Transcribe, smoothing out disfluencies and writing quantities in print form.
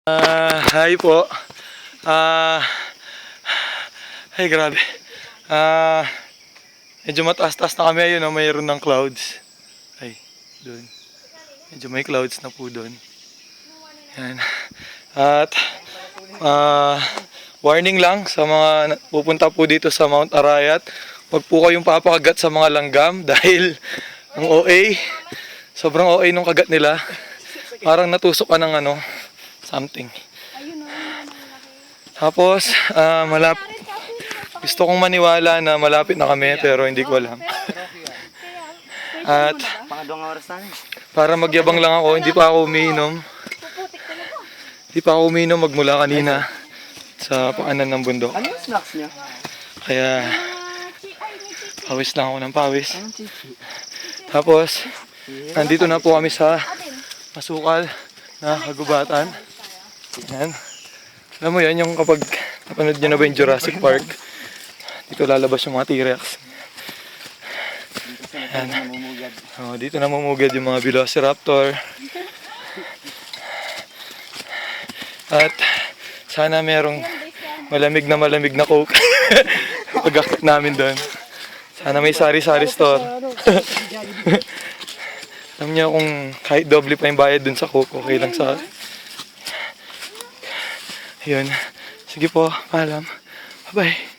Hi po. Ay grabe. Medyo mataas-taas na kami ayun, no? Mayroon ng clouds. Ay, doon. Medyo may clouds na po doon. Yan. At warning lang sa mga pupunta po dito sa Mount Arayat. Huwag po kayong papakagat sa mga langgam dahil ang OA, sobrang OA nung kagat nila. Parang natusok ka ng something. Tapos, gusto kong maniwala na malapit na kami pero hindi ko alam. At para magyabang lang ako, hindi pa ako umiinom. Hindi pa ako umiinom magmula kanina sa paanan ng bundok. Ano yung snacks niya? Kaya, pawis lang ako ng pawis. Tapos, nandito na po kami sa masukal na kagubatan. Yan. Alam mo yan, yung kapag napanood nyo na ba yung Jurassic Park, dito lalabas yung mga T-Rex. Yan. Oh, dito namumugad yung mga Velociraptor. At sana merong malamig na Coke pag-akit namin doon. Sana may sari-sari store. Alam niyo kung kahit doble pa yung bayad dun sa Coke, okay lang sa... Yun. Sige po, paalam. Bye-bye.